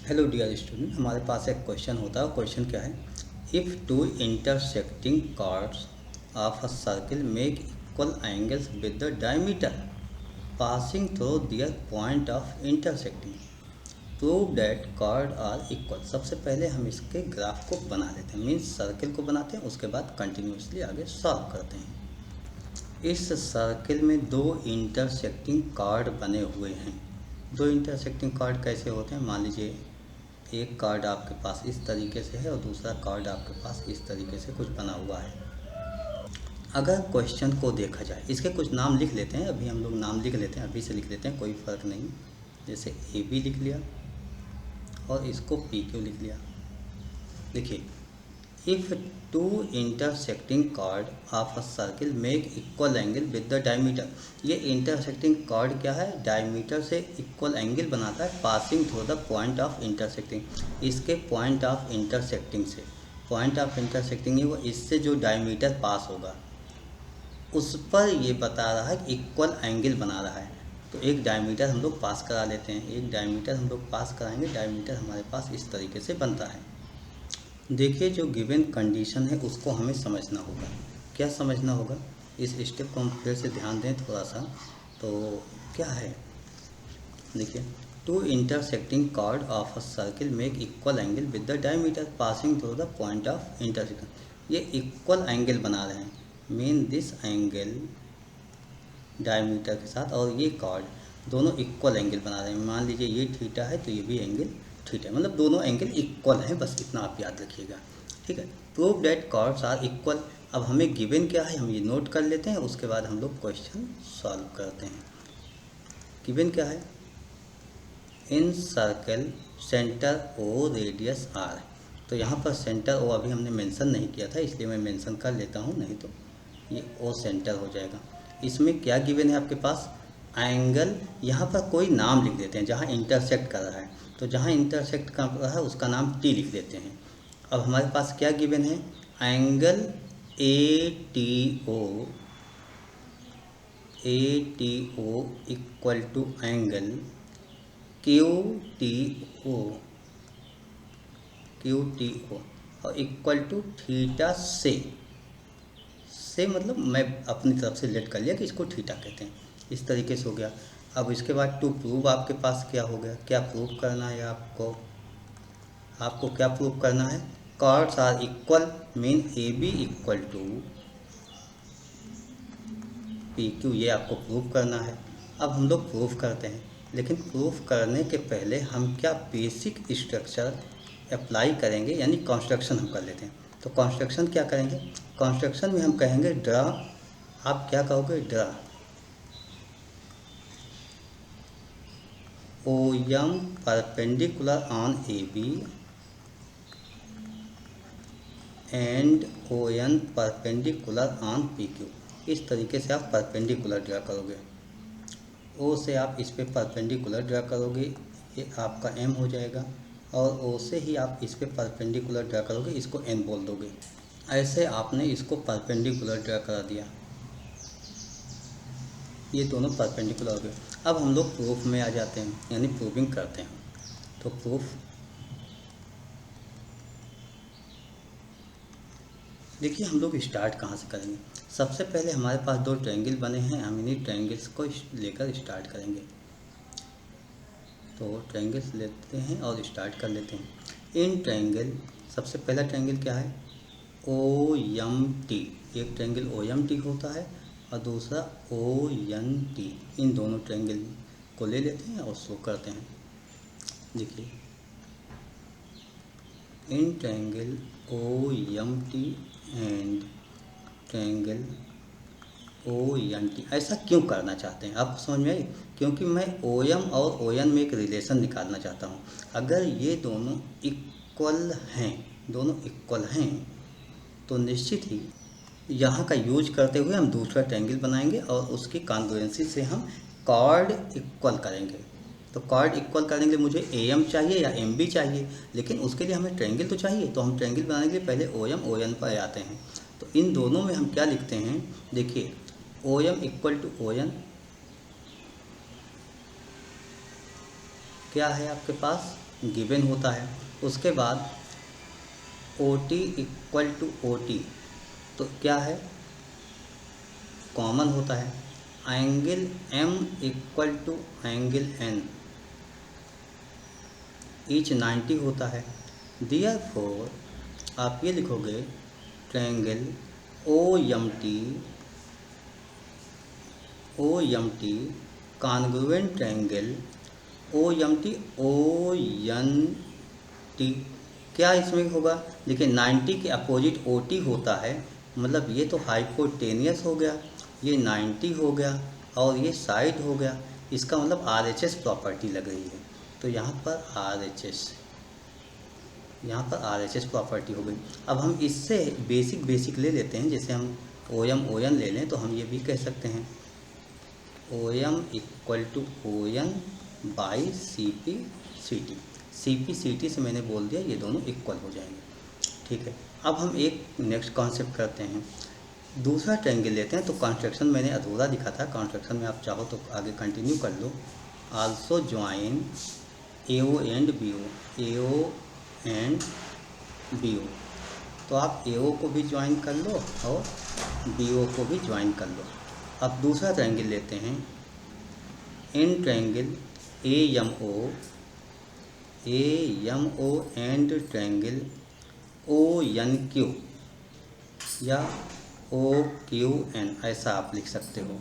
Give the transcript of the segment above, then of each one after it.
Hello dear student, हमारे पास एक question होता है। क्वेश्चन क्या है? If two intersecting chords of a circle make equal angles with the diameter passing through their point of intersecting, prove that chord are equal. सबसे पहले हम इसके ग्राफ को बना लेते हैं, मीन्स सर्किल को बनाते हैं, उसके बाद कंटिन्यूसली आगे सॉल्व करते हैं। इस सर्किल में दो इंटरसेक्टिंग कार्ड बने हुए हैं। दो इंटरसेक्टिंग कार्ड कैसे होते हैं? मान लीजिए एक कार्ड आपके पास इस तरीके से है और दूसरा कार्ड आपके पास इस तरीके से कुछ बना हुआ है। अगर क्वेश्चन को देखा जाए, इसके कुछ नाम लिख लेते हैं। अभी हम लोग नाम लिख लेते हैं, अभी से लिख लेते हैं, कोई फ़र्क नहीं। जैसे ए बी लिख लिया और इसको पी क्यू लिख लिया। देखिए, if two intersecting chord of a circle make equal angle with the diameter. ये इंटरसेक्टिंग कार्ड क्या है? डायमीटर से इक्वल एंगल बनाता है passing through the point of intersecting. इसके पॉइंट ऑफ इंटरसेक्टिंग से, पॉइंट ऑफ इंटरसेक्टिंग है वो, इससे जो डायमीटर पास होगा उस पर ये बता रहा है कि इक्वल एंगल बना रहा है। तो एक डायमीटर हम लोग पास करा लेते हैं, एक डायमीटर हम लोग पास कराएंगे। डायमीटर हमारे पास इस तरीके से बनता है। देखिए, जो गिवन कंडीशन है उसको हमें समझना होगा। क्या समझना होगा? इस स्टेप को हम फिर से ध्यान दें थोड़ा सा। तो क्या है? देखिए, two intersecting chord of a circle make equal angle with the diameter passing through the point of intersection. ये इक्वल एंगल बना रहे हैं, मीन दिस एंगल डायमीटर के साथ, और ये कार्ड दोनों इक्वल एंगल बना रहे हैं। मान लीजिए ये थीटा है तो ये भी एंगल थीटा है, मतलब दोनों एंगल इक्वल हैं। बस इतना आप याद रखिएगा, ठीक है। Prove that chords are equal. अब हमें गिवन क्या है हम ये नोट कर लेते हैं, उसके बाद हम लोग क्वेश्चन सॉल्व करते हैं। गिवन क्या है? In circle centre O radius R. तो यहाँ पर सेंटर ओ अभी हमने मेंशन नहीं किया था, इसलिए मैं मेंशन कर लेता हूँ, नहीं तो ये ओ सेंटर हो जाएगा। इसमें क्या गिवन है आपके पास? एंगल। यहाँ पर कोई नाम लिख देते हैं जहाँ इंटरसेक्ट कर रहा है, तो जहाँ इंटरसेक्ट कर रहा है उसका नाम टी लिख देते हैं। अब हमारे पास क्या गिवन है? Angle A T O equal to angle Q T O और इक्वल टू थीटा से मतलब मैं अपनी तरफ से लेट कर लिया कि इसको थीटा कहते हैं। इस तरीके से हो गया। अब इसके बाद टू प्रूव आपके पास क्या हो गया? क्या प्रूव करना है आपको? आपको क्या प्रूव करना है? Chords are equal, mean A B equal to P Q, ये आपको प्रूव करना है। अब हम लोग प्रूफ करते हैं, लेकिन प्रूफ करने के पहले हम क्या बेसिक स्ट्रक्चर अप्लाई करेंगे, यानी कंस्ट्रक्शन हम कर लेते हैं। तो कंस्ट्रक्शन क्या करेंगे? कंस्ट्रक्शन में हम कहेंगे ड्रा। आप क्या कहोगे? Draw O M perpendicular on A B and O N perpendicular on P Q. इस तरीके से आप परपेंडिकुलर ड्रा करोगे। ओ से आप इस पे परपेंडिकुलर ड्रा करोगे, ये आपका एम हो जाएगा, और ओ से ही आप इस पे परपेंडिकुलर ड्रा करोगे, इसको एन बोल दोगे। ऐसे आपने इसको परपेंडिकुलर ड्रा करा दिया, ये दोनों परपेंडिकुलर हो गए। अब हम लोग प्रूफ में आ जाते हैं, यानी प्रूविंग करते हैं। तो प्रूफ देखिए, हम लोग स्टार्ट कहाँ से करेंगे? सबसे पहले हमारे पास दो ट्रायंगल बने हैं, हम इन्हीं ट्रायंगल्स को लेकर स्टार्ट करेंगे। तो ट्रायंगल्स लेते हैं और स्टार्ट कर लेते हैं। इन ट्रायंगल, सबसे पहला ट्रायंगल क्या है? O M T. एक ट्रायंगल ओ एम टी होता है और दूसरा ओ एन टी। इन दोनों ट्रायंगल को ले लेते हैं और शो करते हैं। देखिए, in triangle O M T and triangle O N T, ऐसा क्यों करना चाहते हैं आपको समझ में आई? क्योंकि मैं ओ एम और ओ एन में एक रिलेशन निकालना चाहता हूँ। अगर ये दोनों इक्वल हैं तो निश्चित ही यहाँ का यूज करते हुए हम दूसरा ट्रायंगल बनाएंगे और उसकी कॉन्ग्रुएंसी से हम कार्ड इक्वल करेंगे। तो कार्ड इक्वल करने के लिए मुझे ए एम चाहिए या एम बी चाहिए, लेकिन उसके लिए हमें ट्रायंगल तो चाहिए। तो हम ट्रायंगल बनाने के लिए पहले ओ एम ओ एन पर आते हैं। तो इन दोनों में हम क्या लिखते हैं? देखिए, O M equal to O N, क्या है आपके पास? गिवन होता है। उसके बाद O T equal to O T, तो क्या है, कॉमन होता है। Angle M equal to angle N, each 90 होता है। देयरफॉर आप ये लिखोगे triangle O M T congruent triangle O M T, क्या इसमें होगा, देखिए 90 के अपोजिट ओ टी होता है, मतलब ये तो हाइपोटेनियस हो गया, ये 90 हो गया और ये साइड हो गया, इसका मतलब आर एच एस प्रॉपर्टी लग रही है। तो यहाँ पर आर एच एस प्रॉपर्टी हो गई। अब हम इससे बेसिक ले लेते हैं, जैसे हम ओ एन ले लें तो हम ये भी कह सकते हैं O M equal to O N by C P C T से मैंने बोल दिया ये दोनों इक्वल हो जाएंगे, ठीक है। अब हम एक नेक्स्ट कॉन्सेप्ट करते हैं, दूसरा ट्रायंगल लेते हैं। तो कंस्ट्रक्शन मैंने अधूरा दिखा था, कंस्ट्रक्शन में आप चाहो तो आगे कंटिन्यू कर लो। Also join A O and B O, तो आप ए ओ को भी ज्वाइन कर लो और बी ओ को भी ज्वाइन कर लो। अब दूसरा ट्रायंगल लेते हैं, in triangle A M O and triangle O N Q या ओ क्यू एन, ऐसा आप लिख सकते हो।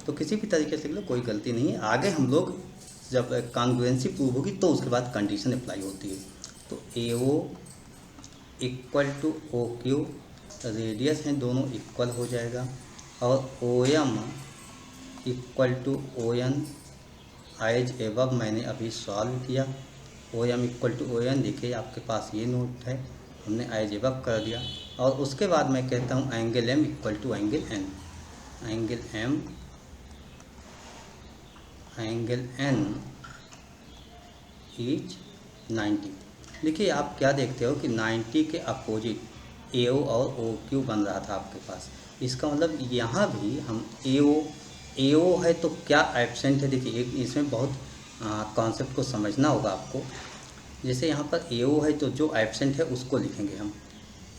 तो किसी भी तरीके से लिख लो, कोई गलती नहीं है। आगे हम लोग जब कॉन्ग्रुएंसी प्रूव होगी तो उसके बाद कंडीशन अप्लाई होती है। तो A O equal to O Q, radius हैं दोनों इक्वल हो जाएगा, और O M equal to O N as above मैंने अभी सॉल्व किया। O M equal to O N, देखिए आपके पास ये नोट है, हमने एज एबव कर दिया। और उसके बाद मैं कहता हूँ angle M equal to angle N is 90। देखिए आप क्या देखते हो कि 90 के अपोजिट ए ओ और ओ क्यू बन रहा था आपके पास, इसका मतलब यहाँ भी हम ए ओ है तो क्या एब्सेंट है। देखिए एक इसमें बहुत कॉन्सेप्ट को समझना होगा आपको। जैसे यहाँ पर ए ओ है तो जो एब्सेंट है उसको लिखेंगे हम,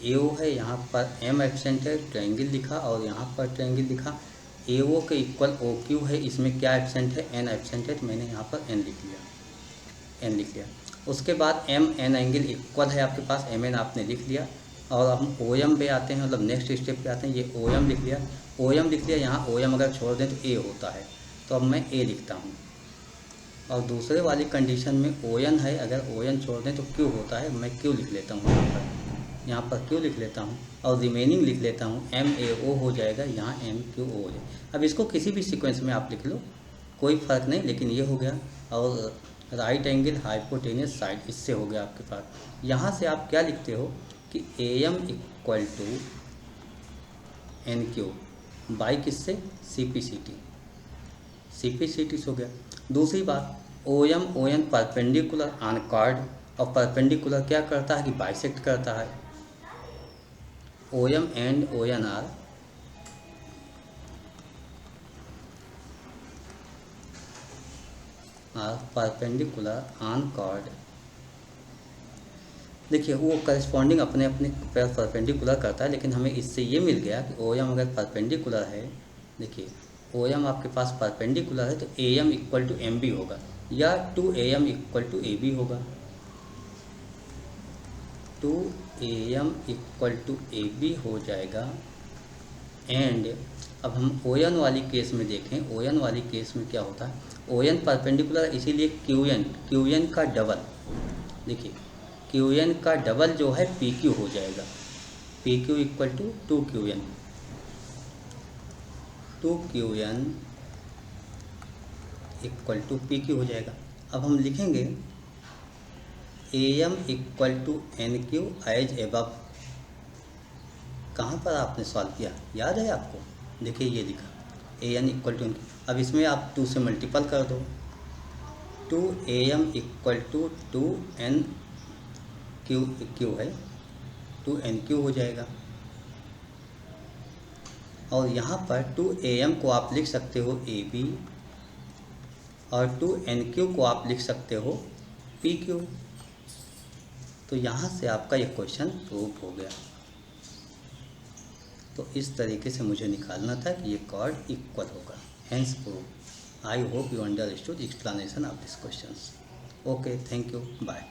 ए ओ है यहाँ पर एम एब्सेंट है, ट्रायंगल लिखा, और यहाँ पर ट्रायंगल लिखा। ए ओ के इक्वल ओ क्यू है, इसमें क्या एब्सेंट है, एन एब्सेंट है, तो मैंने यहाँ पर एन लिख लिया। उसके बाद एम एन एंगल इक्वल है आपके पास, एम एन आपने लिख लिया। और हम ओ एम पे आते हैं, मतलब नेक्स्ट स्टेप पे आते हैं। ये ओ एम लिख लिया, यहाँ ओ एम अगर छोड़ दें तो ए होता है, तो अब मैं ए लिखता हूँ। और दूसरे वाली कंडीशन में ओ एन है, अगर ओ एन छोड़ दें तो क्यू होता है, मैं क्यू लिख लेता हूँ यहाँ पर क्यू लिख लेता हूँ, और रिमेनिंग लिख लेता हूँ एम ए ओ हो जाएगा, यहाँ एम क्यू ओ हो जाएगा। अब इसको किसी भी सीक्वेंस में आप लिख लो, कोई फ़र्क नहीं, लेकिन ये हो गया। और राइट एंगल हाइपोटेनियस साइड, इससे हो गया आपके पास। यहाँ से आप क्या लिखते हो कि A M equal to N Q by किससे, सी पी सी टी हो गया। दूसरी बात, O N perpendicular on chord, और परपेंडिकुलर क्या करता है कि बाइसेक्ट करता है। O M and O N are perpendicular on chord. देखिए वो करस्पॉन्डिंग अपने परपेंडिकुलर करता है, लेकिन हमें इससे ये मिल गया कि ओ एम अगर परपेंडिकुलर है, देखिए ओ एम आपके पास परपेंडिकुलर है तो A M equal to M B होगा, या 2am equal to A B होगा। 2am equal to A B हो जाएगा। एंड अब हम ओ एन वाली केस में देखें, ओ एन वाली केस में क्या होता है, ओ एन परपेंडिकुलर, इसीलिए क्यू एन का डबल, देखिए क्यू एन का डबल जो है पी क्यू हो जाएगा। P Q equal to 2 Q N equal to P Q हो जाएगा। अब हम लिखेंगे A M equal to N Q as above. कहाँ पर आपने सॉल्व किया, याद है आपको, देखिए ये लिखा A N equal to N Q. अब इसमें आप 2 से मल्टीपल कर दो, 2am equal to 2n Q है, 2n क्यू हो जाएगा। और यहाँ पर 2am को आप लिख सकते हो ए बी, और 2n क्यू को आप लिख सकते हो पी क्यू। तो यहाँ से आपका ये क्वेश्चन प्रूव हो गया। तो इस तरीके से मुझे निकालना था कि ये कॉर्ड इक्वल होगा, hence prove. I hope you understood explanation of this questions. Okay, thank you, bye.